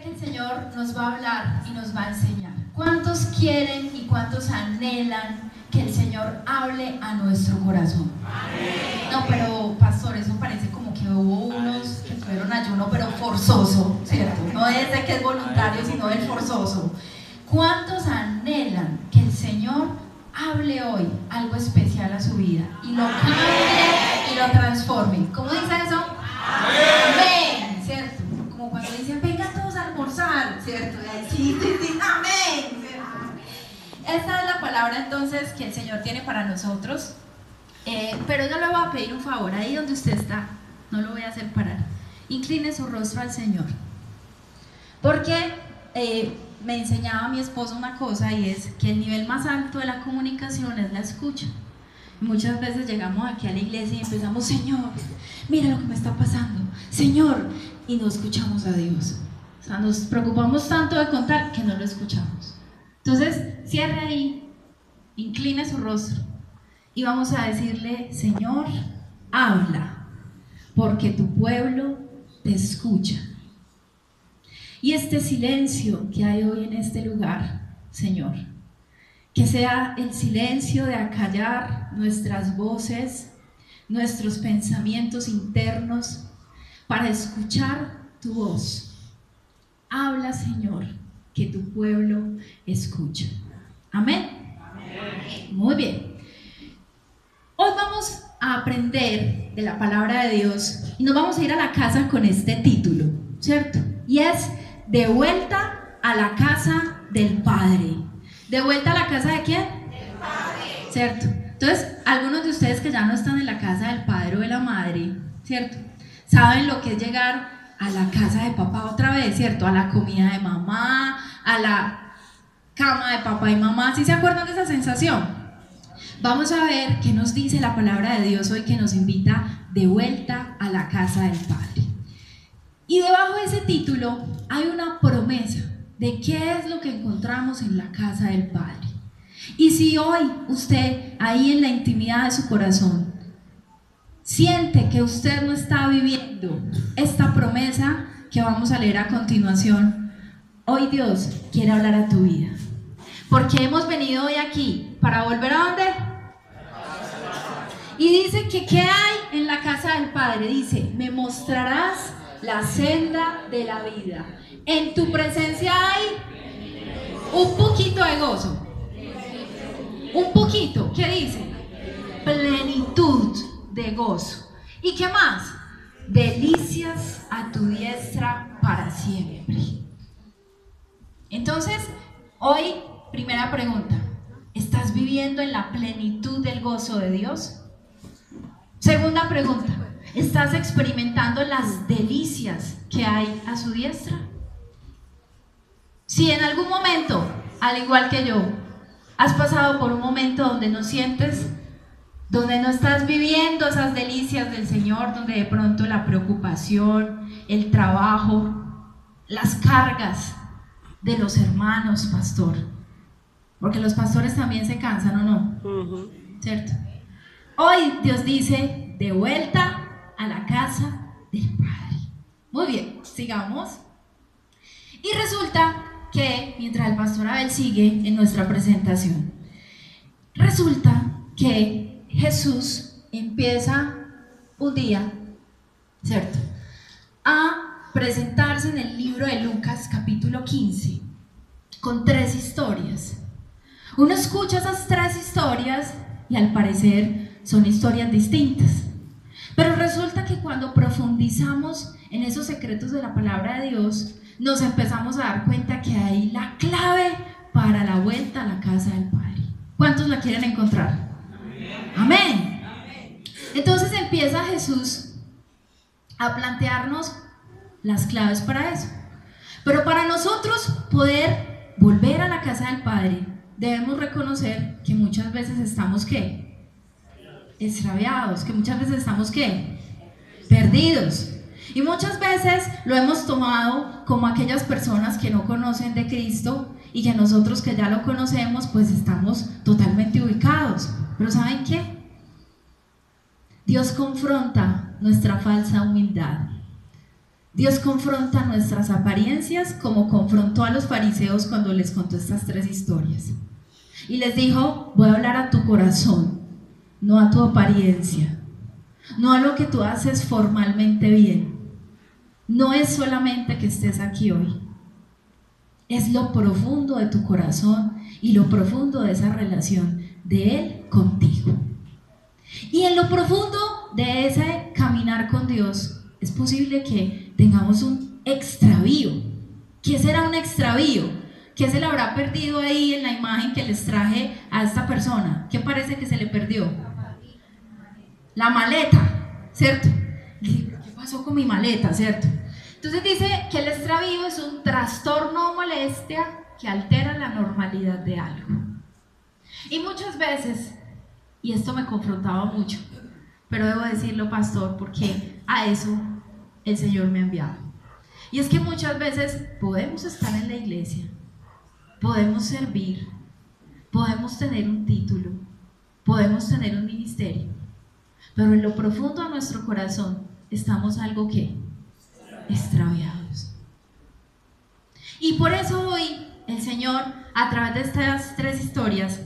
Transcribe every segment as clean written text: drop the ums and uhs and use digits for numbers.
el Señor nos va a hablar y nos va a enseñar. ¿Cuántos quieren y cuántos anhelan que el Señor hable a nuestro corazón? Amén. No, pero pastor, eso parece como que hubo unos que tuvieron ayuno, pero forzoso, ¿cierto? No es de que es voluntario, sino del forzoso. ¿Cuántos anhelan que el Señor hable hoy algo especial a su vida y lo cambie y lo transforme? ¿Cómo dice eso? Amén, ¿cierto? Como cuando dicen, vengan todos a almorzar, ¿cierto? Y ahí sí, amén, ¿cierto? Esta es la palabra entonces que el Señor tiene para nosotros. Pero yo le voy a pedir un favor, ahí donde usted está, no lo voy a hacer parar. Incline su rostro al Señor. Porque me enseñaba mi esposo una cosa, y es que el nivel más alto de la comunicación es la escucha. Muchas veces llegamos aquí a la iglesia y empezamos, Señor, mira lo que me está pasando, Señor, y no escuchamos a Dios. O sea, nos preocupamos tanto de contar que no lo escuchamos. Entonces, cierre ahí, incline su rostro y vamos a decirle, Señor, habla, porque tu pueblo te escucha. Y este silencio que hay hoy en este lugar, Señor, que sea el silencio de acallar nuestras voces, nuestros pensamientos internos, para escuchar tu voz. Habla, Señor, que tu pueblo escucha. Amén. Amén. Muy bien. Hoy vamos a aprender de la palabra de Dios y nos vamos a ir a la casa con este título, ¿cierto? Y es De vuelta a la casa del Padre. ¿De vuelta a la casa de quién? Del Padre. ¿Cierto? Entonces, algunos de ustedes que ya no están en la casa del Padre o de la Madre, ¿cierto? Saben lo que es llegar a la casa de papá otra vez, ¿cierto? A la comida de mamá, a la cama de papá y mamá. ¿Sí se acuerdan de esa sensación? Vamos a ver qué nos dice la palabra de Dios hoy, que nos invita de vuelta a la casa del Padre. Y debajo de ese título hay una promesa de qué es lo que encontramos en la casa del Padre. Y si hoy usted, ahí en la intimidad de su corazón, siente que usted no está viviendo esta promesa que vamos a leer a continuación, hoy Dios quiere hablar a tu vida. Porque hemos venido hoy aquí para volver a ¿dónde? Y dice que ¿qué hay en la casa del Padre? Dice, me mostrarás la senda de la vida. En tu presencia hay un poquito de gozo. Un poquito, ¿qué dice? Plenitud de gozo. ¿Y qué más? Delicias a tu diestra para siempre. Entonces, hoy, primera pregunta, ¿estás viviendo en la plenitud del gozo de Dios? Segunda pregunta, ¿estás experimentando las delicias que hay a su diestra? Si en algún momento, al igual que yo, has pasado por un momento donde no sientes, donde no estás viviendo esas delicias del Señor, donde de pronto la preocupación, el trabajo, las cargas de los hermanos, pastor, porque los pastores también se cansan, ¿o no? ¿Cierto? Hoy Dios dice, de vuelta a la casa del Padre. Muy bien, sigamos. Y resulta que, mientras el pastor Abel sigue en nuestra presentación, resulta que Jesús empieza un día, ¿cierto?, a presentarse en el libro de Lucas capítulo 15 con 3 historias. Uno escucha esas 3 historias y al parecer son historias distintas, pero resulta que cuando profundizamos en esos secretos de la palabra de Dios, nos empezamos a dar cuenta que hay la clave para la vuelta a la casa del Padre. ¿Cuántos la quieren encontrar? Amén. Entonces empieza Jesús a plantearnos las claves para eso. Pero para nosotros poder volver a la casa del Padre, debemos reconocer que muchas veces estamos ¿qué? Extraviados, que muchas veces estamos ¿qué? Perdidos. Y muchas veces lo hemos tomado como aquellas personas que no conocen de Cristo y que nosotros que ya lo conocemos pues estamos totalmente ubicados. Pero ¿saben qué? Dios confronta nuestra falsa humildad. Dios confronta nuestras apariencias como confrontó a los fariseos cuando les contó estas 3 historias. Y les dijo, voy a hablar a tu corazón, no a tu apariencia, no a lo que tú haces formalmente bien. No es solamente que estés aquí hoy, es lo profundo de tu corazón y lo profundo de esa relación de Él contigo. Y en lo profundo de ese caminar con Dios es posible que tengamos un extravío. ¿Qué será un extravío? ¿Qué se le habrá perdido ahí en la imagen que les traje a esta persona? ¿Qué parece que se le perdió? La maleta, ¿cierto? ¿Qué pasó con mi maleta, cierto? Entonces dice que el extravío es un trastorno o molestia que altera la normalidad de algo. Y muchas veces, y esto me confrontaba mucho, pero debo decirlo, pastor, porque a eso el Señor me ha enviado. Y es que muchas veces podemos estar en la iglesia, podemos servir, podemos tener un título, podemos tener un ministerio, pero en lo profundo de nuestro corazón estamos algo que extraviados. Y por eso hoy el Señor, a través de estas 3 historias,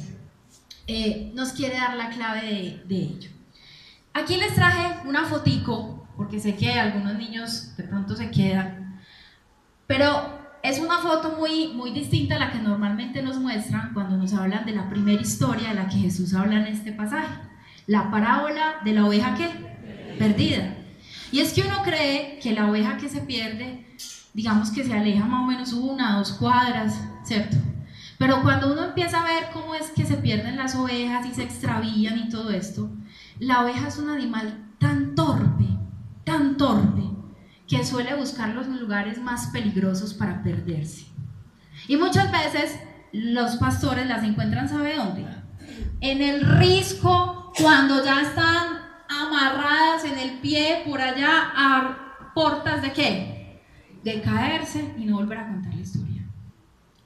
nos quiere dar la clave de ello. Aquí les traje una fotico, porque sé que algunos niños de pronto se quedan, pero es una foto muy distinta a la que normalmente nos muestran cuando nos hablan de la primera historia de la que Jesús habla en este pasaje, la parábola de la oveja ¿qué? Perdida. Y es que uno cree que la oveja que se pierde, digamos que se aleja más o menos 1 o 2 cuadras, ¿cierto? Pero cuando uno empieza a ver cómo es que se pierden las ovejas y se extravían y todo esto, la oveja es un animal tan torpe, que suele buscar los lugares más peligrosos para perderse. Y muchas veces los pastores las encuentran, ¿sabe dónde? En el risco, cuando ya están amarradas en el pie por allá a portas de ¿qué? De caerse y no volver a contar la historia.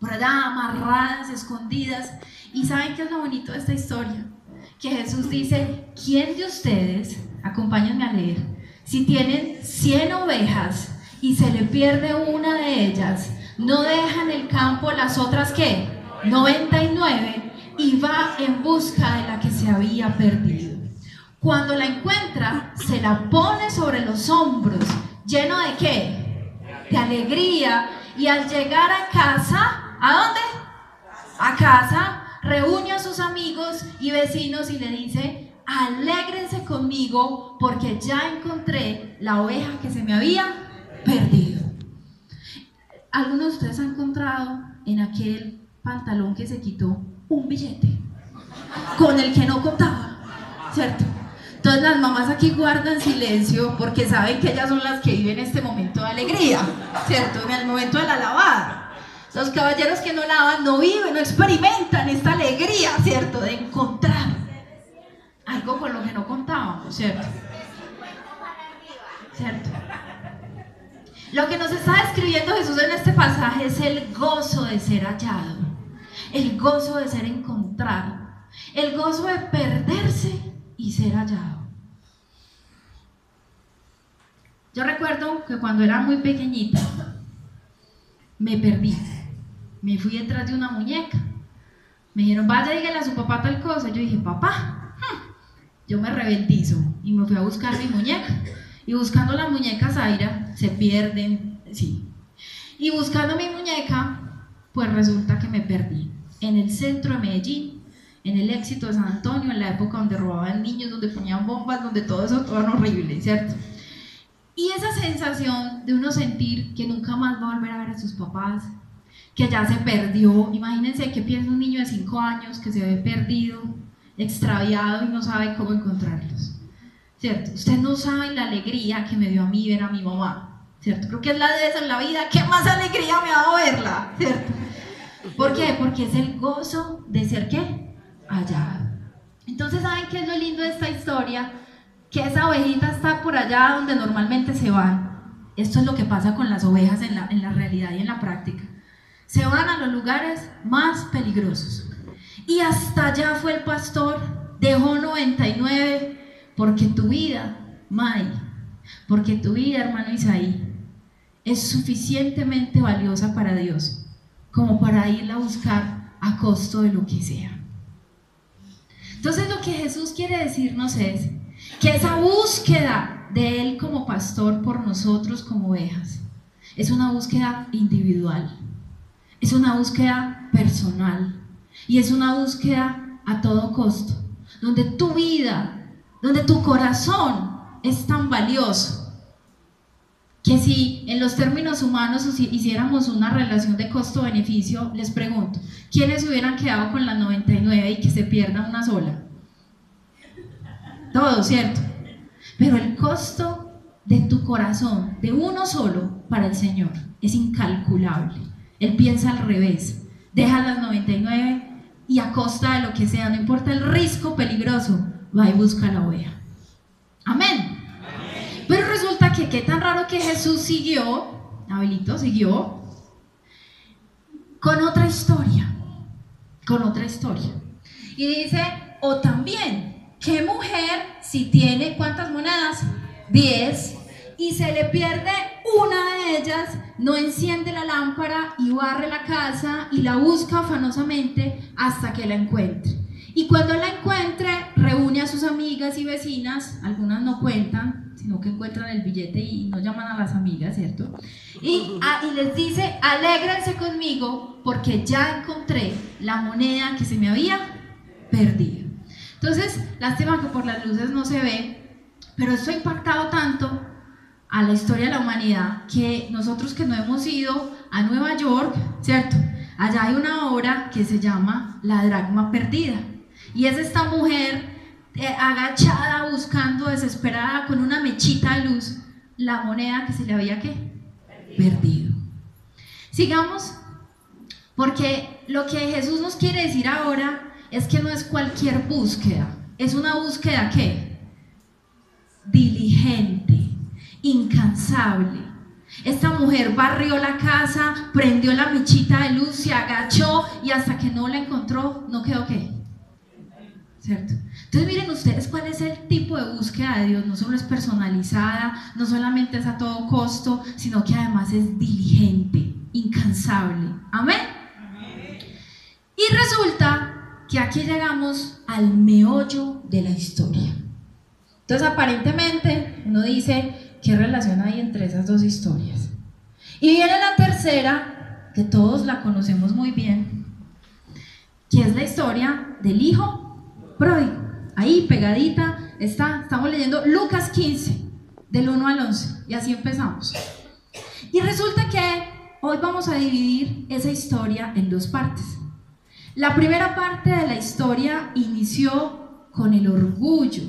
Por allá amarradas, escondidas. ¿Y saben qué es lo bonito de esta historia? Que Jesús dice, ¿quién de ustedes, acompáñenme a leer, si tienen 100 ovejas y se le pierde una de ellas, no deja en el campo las otras ¿qué? 99 y va en busca de la que se había perdido? Cuando la encuentra, se la pone sobre los hombros, lleno de ¿qué? De alegría. Y al llegar a casa, ¿a dónde? A casa, reúne a sus amigos y vecinos y le dice, alégrense conmigo porque ya encontré la oveja que se me había perdido. ¿Algunos de ustedes han encontrado en aquel pantalón que se quitó un billete con el que no contaba? ¿Cierto? Entonces las mamás aquí guardan silencio porque saben que ellas son las que viven este momento de alegría, ¿cierto? En el momento de la lavada. Los caballeros que no lavan no viven, no experimentan esta alegría, ¿cierto? De encontrar algo con lo que no contábamos, ¿cierto? ¿Cierto? Lo que nos está describiendo Jesús en este pasaje es el gozo de ser hallado, el gozo de ser encontrado, el gozo de perderse y ser hallado. Yo recuerdo que cuando era muy pequeñita me perdí, me fui detrás de una muñeca, me dijeron vaya dígale a su papá tal cosa, yo dije papá, yo me rebeldizo y me fui a buscar mi muñeca y buscando la muñeca Zaira se pierden, sí, y buscando mi muñeca pues resulta que me perdí en el centro de Medellín, en el Éxito de San Antonio, en la época donde robaban niños, donde ponían bombas, donde todo eso todo era horrible, ¿cierto? Y esa sensación de uno sentir que nunca más va a volver a ver a sus papás, que ya se perdió. Imagínense qué piensa un niño de 5 años que se ve perdido, extraviado y no sabe cómo encontrarlos, ¿cierto? Usted no sabe la alegría que me dio a mí ver a mi mamá, ¿cierto? Creo que es la de esa en la vida, ¿qué más alegría me ha dado verla, ¿cierto? ¿Por qué? Porque es el gozo de ser ¿qué? Hallado. Entonces, ¿saben qué es lo lindo de esta historia? Que esa ovejita está por allá donde normalmente se van. Esto es lo que pasa con las ovejas en la realidad y en la práctica. Se van a los lugares más peligrosos. Y hasta allá fue el pastor, dejó 99, porque tu vida, May, porque tu vida, hermano Isaí, es suficientemente valiosa para Dios como para irla a buscar a costo de lo que sea. Entonces lo que Jesús quiere decirnos es que esa búsqueda de Él como pastor por nosotros como ovejas es una búsqueda individual, es una búsqueda personal y es una búsqueda a todo costo, donde tu vida, donde tu corazón es tan valioso que si en los términos humanos hiciéramos una relación de costo-beneficio, les pregunto, ¿quiénes hubieran quedado con las 99 y que se pierda una sola? Todos, ¿cierto? Pero el costo de tu corazón, de uno solo, para el Señor, es incalculable. Él piensa al revés, deja las 99 y a costa de lo que sea, no importa el riesgo peligroso, va y busca la oveja. Amén. Pero resulta que qué tan raro que Jesús siguió, Abelito siguió, con otra historia. Y dice, o también, ¿qué mujer si tiene cuántas monedas? 10, y se le pierde una de ellas, no enciende la lámpara y barre la casa y la busca afanosamente hasta que la encuentre? Y cuando la encuentre, reúne a sus amigas y vecinas, algunas no cuentan, sino que encuentran el billete y no llaman a las amigas, ¿cierto? Y les dice, alégrense conmigo porque ya encontré la moneda que se me había perdido. Entonces, lástima que por las luces no se ve, pero esto ha impactado tanto a la historia de la humanidad que nosotros que no hemos ido a Nueva York, ¿cierto? Allá hay una obra que se llama La dracma perdida. Y es esta mujer agachada, buscando, desesperada, con una mechita de luz, la moneda que se le había perdido. Sigamos, porque lo que Jesús nos quiere decir ahora es que no es cualquier búsqueda, es una búsqueda ¿qué? Diligente, incansable. Esta mujer barrió la casa, prendió la mechita de luz, se agachó y hasta que no la encontró, no quedó ¿qué? ¿Cierto? Entonces miren ustedes cuál es el tipo de búsqueda de Dios. No solo es personalizada, no solamente es a todo costo, sino que además es diligente, incansable. ¿Amén? Amén. Y resulta que aquí llegamos al meollo de la historia. Entonces aparentemente uno dice, ¿qué relación hay entre esas dos historias? Y viene la tercera, que todos la conocemos muy bien, que es la historia del hijo pródigo. Ahí pegadita estamos leyendo Lucas 15, del 1 al 11, y así empezamos. Y resulta que hoy vamos a dividir esa historia en dos partes. La primera parte de la historia inició con el orgullo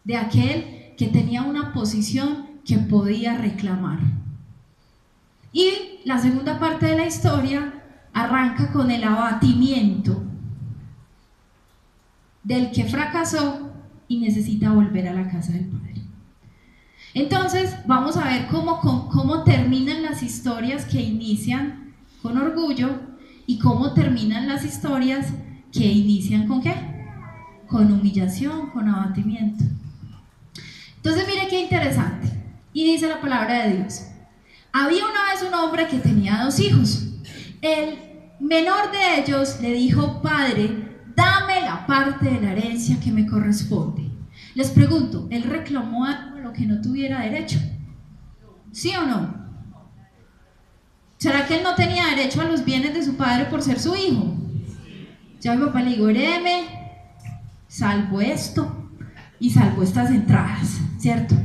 de aquel que tenía una posición que podía reclamar. Y la segunda parte de la historia arranca con el abatimiento del que fracasó y necesita volver a la casa del Padre. Entonces vamos a ver cómo terminan las historias que inician con orgullo y cómo terminan las historias que inician con ¿qué? Con humillación, con abatimiento. Entonces mire qué interesante. Y dice la palabra de Dios: había una vez un hombre que tenía 2 hijos. El menor de ellos le dijo: Padre, dame la parte de la herencia que me corresponde. Les pregunto, ¿él reclamó algo a lo que no tuviera derecho? ¿Sí o no? ¿Será que él no tenía derecho a los bienes de su padre por ser su hijo? Ya mi papá le digo, herédeme, salvo esto y salvo estas entradas, ¿cierto?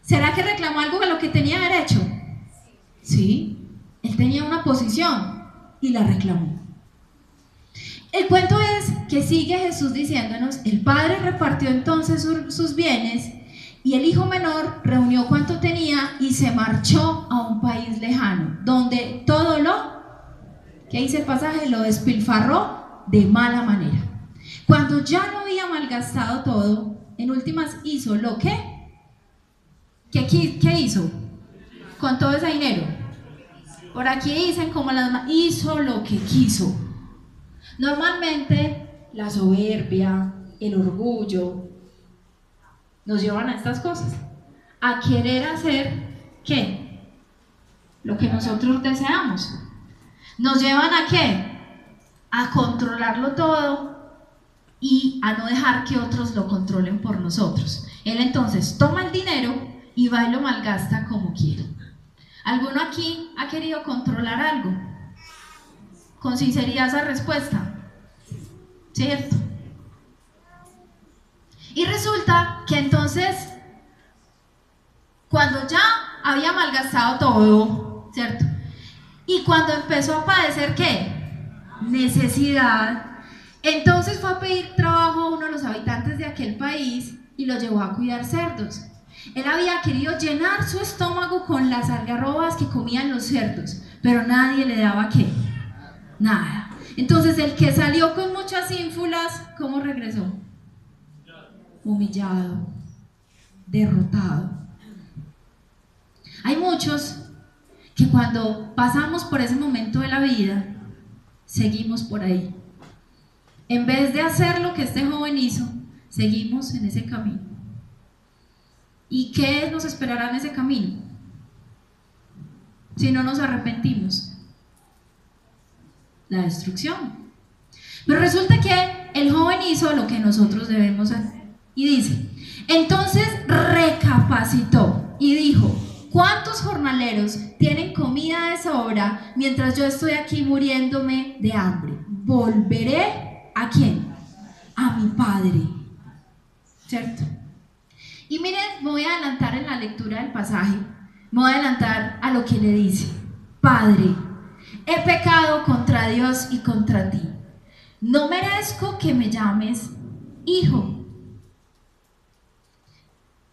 ¿Será que reclamó algo a lo que tenía derecho? Sí, él tenía una posición y la reclamó. El cuento es que sigue Jesús diciéndonos, el padre repartió entonces sus bienes y el hijo menor reunió cuanto tenía y se marchó a un país lejano, donde todo ¿qué dice el pasaje? Lo despilfarró de mala manera. Cuando ya lo había malgastado todo, en últimas hizo lo que, ¿qué hizo? Con todo ese dinero. Por aquí dicen como hizo lo que quiso. Normalmente la soberbia, el orgullo nos llevan a estas cosas, a querer hacer ¿qué? lo que nosotros deseamos. ¿Nos llevan a qué? A controlarlo todo y a no dejar que otros lo controlen por nosotros. Él entonces toma el dinero y va y lo malgasta como quiere. ¿Alguno aquí ha querido controlar algo? Con sinceridad esa respuesta, ¿cierto? Y resulta que entonces, cuando ya había malgastado todo, ¿cierto? Y cuando empezó a padecer, ¿qué? Necesidad. Entonces fue a pedir trabajo a uno de los habitantes de aquel país y lo llevó a cuidar cerdos. Él había querido llenar su estómago con las algarrobas que comían los cerdos, pero nadie le daba ¿qué? Nada. Entonces el que salió con muchas ínfulas, ¿cómo regresó? Humillado, derrotado. Hay muchos que cuando pasamos por ese momento de la vida, seguimos por ahí. En vez de hacer lo que este joven hizo, seguimos en ese camino. ¿Y qué nos esperará en ese camino? Si no nos arrepentimos. La destrucción. Pero resulta que el joven hizo lo que nosotros debemos hacer. Y dice, entonces recapacitó y dijo, ¿cuántos jornaleros tienen comida de sobra mientras yo estoy aquí muriéndome de hambre? Volveré ¿a quién? A mi padre. ¿Cierto? Y miren, me voy a adelantar en la lectura del pasaje, me voy a adelantar a lo que le dice. Padre, he pecado contra Dios y contra ti. No merezco que me llames hijo.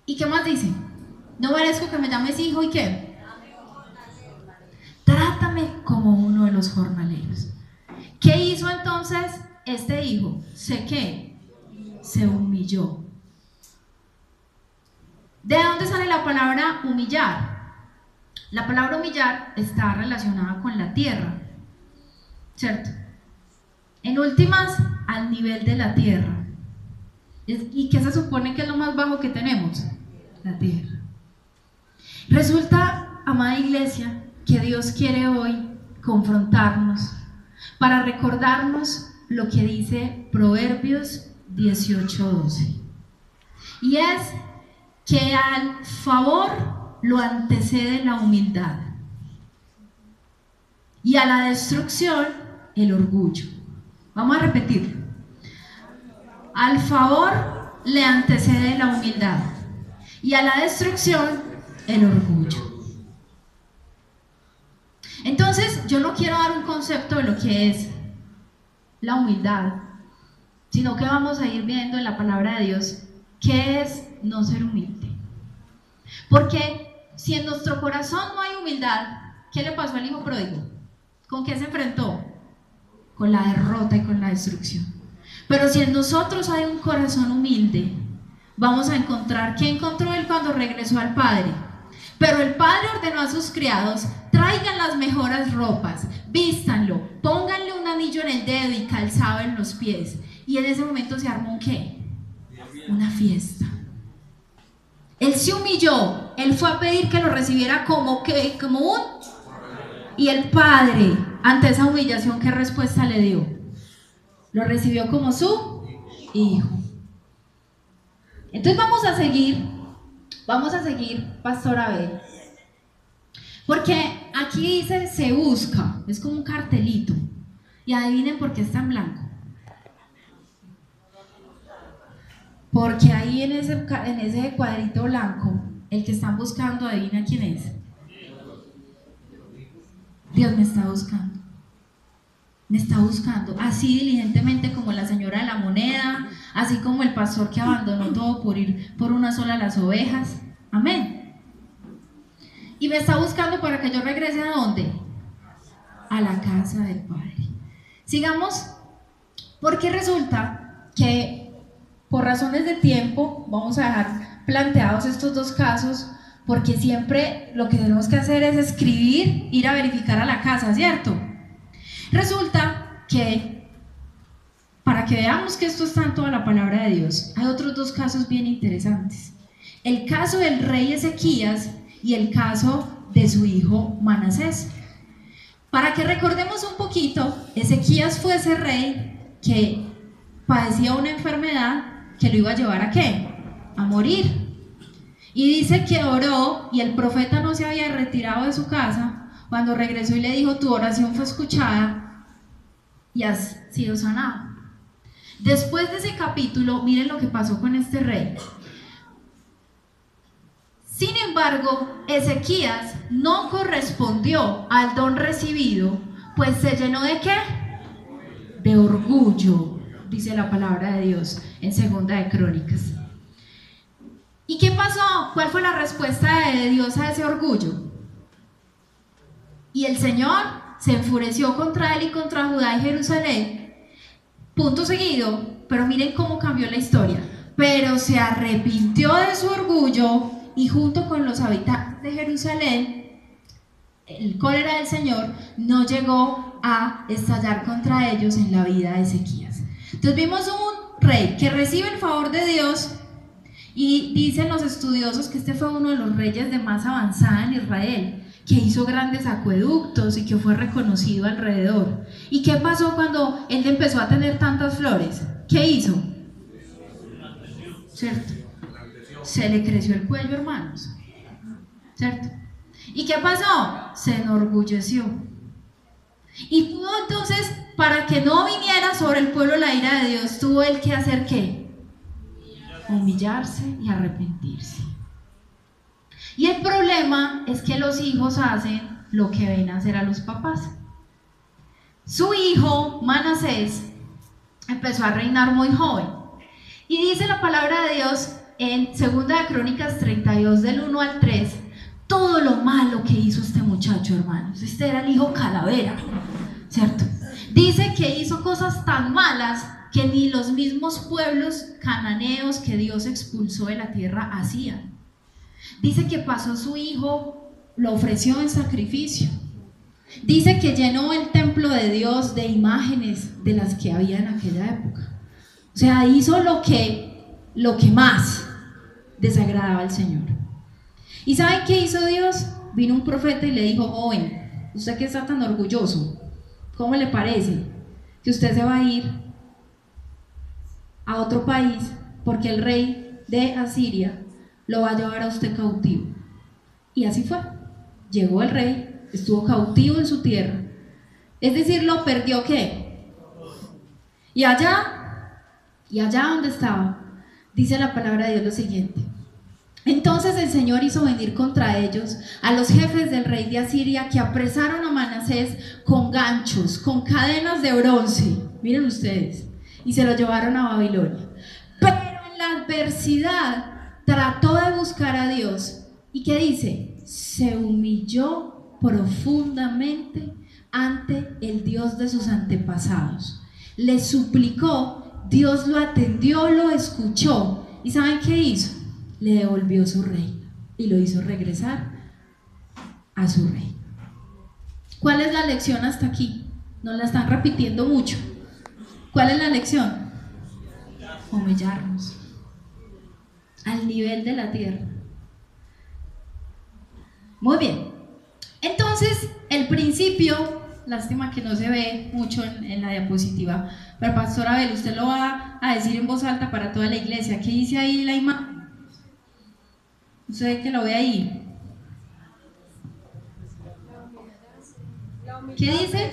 ¿Y qué más dice? No merezco que me llames hijo, ¿y qué? Trátame como uno de los jornaleros. ¿Qué hizo entonces este hijo? ¿Sé qué? Se humilló. ¿De dónde sale la palabra humillar? La palabra humillar está relacionada con la tierra, ¿cierto? En últimas, al nivel de la tierra. ¿Y qué se supone que es lo más bajo que tenemos? La tierra. Resulta, amada iglesia, que Dios quiere hoy confrontarnos para recordarnos lo que dice Proverbios 18:12. Y es que al favor lo antecede la humildad y a la destrucción el orgullo. Vamos a repetir. Al favor le antecede la humildad y a la destrucción el orgullo. Entonces yo no quiero dar un concepto de lo que es la humildad, sino que vamos a ir viendo en la palabra de Dios qué es no ser humilde. Porque si en nuestro corazón no hay humildad, ¿qué le pasó al hijo pródigo? ¿Con qué se enfrentó? Con la derrota y con la destrucción. Pero si en nosotros hay un corazón humilde, vamos a encontrar, ¿qué encontró él cuando regresó al padre? Pero el padre ordenó a sus criados, traigan las mejores ropas, vístanlo, pónganle un anillo en el dedo y calzado en los pies. Y en ese momento se armó ¿un qué? Una fiesta. Él se humilló, él fue a pedir que lo recibiera como un... Y el padre, ante esa humillación, ¿qué respuesta le dio? Lo recibió como su hijo. Entonces vamos a seguir, Pastor Abel, porque aquí dice se busca, es como un cartelito, y adivinen por qué está en blanco. Porque ahí en ese cuadrito blanco, el que están buscando, adivina quién es. Dios me está buscando. Me está buscando, así diligentemente como la señora de la moneda, así como el pastor que abandonó todo por ir por una sola las ovejas. Amén. Y me está buscando para que yo regrese ¿a dónde? A la casa del Padre. Sigamos, porque resulta que por razones de tiempo vamos a dejar planteados estos dos casos, porque siempre lo que tenemos que hacer es escribir, ir a verificar a la casa, ¿cierto? Resulta que, para que veamos que esto está en toda la palabra de Dios, hay otros dos casos bien interesantes. El caso del rey Ezequías y el caso de su hijo Manasés. Para que recordemos un poquito, Ezequías fue ese rey que padecía una enfermedad que lo iba a llevar ¿a qué? A morir. Y dice que oró y el profeta no se había retirado de su casa. Cuando regresó y le dijo: tu oración fue escuchada y has sido sanado. Después de ese capítulo, miren lo que pasó con este rey. Sin embargo, Ezequías no correspondió al don recibido, pues se llenó ¿de qué? De orgullo, dice la palabra de Dios en Segunda de Crónicas. ¿Y qué pasó? ¿Cuál fue la respuesta de Dios a ese orgullo? Y el Señor se enfureció contra él y contra Judá y Jerusalén. Punto seguido, pero miren cómo cambió la historia. Pero se arrepintió de su orgullo y junto con los habitantes de Jerusalén, el cólera del Señor no llegó a estallar contra ellos en la vida de Ezequías. Entonces vimos un rey que recibe el favor de Dios. Y dicen los estudiosos que este fue uno de los reyes de más avanzada en Israel, que hizo grandes acueductos y que fue reconocido alrededor. ¿Y qué pasó cuando él empezó a tener tantas flores? ¿Qué hizo? ¿Cierto? Se le creció el cuello, hermanos. ¿Cierto? ¿Y qué pasó? Se enorgulleció. Y tuvo entonces, para que no viniera sobre el pueblo la ira de Dios, tuvo él que hacer ¿qué? Humillarse y arrepentirse. Y el problema es que los hijos hacen lo que ven hacer a los papás. Su hijo Manasés empezó a reinar muy joven, y dice la palabra de Dios en Segunda de Crónicas 32 del 1 al 3 todo lo malo que hizo este muchacho, hermanos. Este era el hijo calavera, ¿cierto? Dice que hizo cosas tan malas que ni los mismos pueblos cananeos que Dios expulsó de la tierra hacían. Dice que pasó su hijo, lo ofreció en sacrificio. Dice que llenó el templo de Dios de imágenes de las que había en aquella época. O sea, hizo lo que más desagradaba al Señor. ¿Y saben qué hizo Dios? Vino un profeta y le dijo: joven, usted que está tan orgulloso, ¿cómo le parece que usted se va a ir a otro país, porque el rey de Asiria lo va a llevar a usted cautivo? Y así fue. Llegó el rey, estuvo cautivo en su tierra, es decir, lo perdió ¿qué? Y allá donde estaba, dice la palabra de Dios lo siguiente: entonces el Señor hizo venir contra ellos a los jefes del rey de Asiria, que apresaron a Manasés con ganchos, con cadenas de bronce, miren ustedes, y se lo llevaron a Babilonia. Pero en la adversidad trató de buscar a Dios. ¿Y qué dice? Se humilló profundamente ante el Dios de sus antepasados. Le suplicó, Dios lo atendió, lo escuchó. ¿Y saben qué hizo? Le devolvió su reino y lo hizo regresar a su reino. ¿Cuál es la lección hasta aquí? Nos la están repitiendo mucho. ¿Cuál es la lección? Humillarnos al nivel de la tierra. Muy bien. Entonces, el principio, lástima que no se ve mucho en la diapositiva, pero Pastor Abel, usted lo va a decir en voz alta para toda la iglesia. ¿Qué dice ahí la imagen? ¿Usted que lo ve ahí? ¿Qué dice?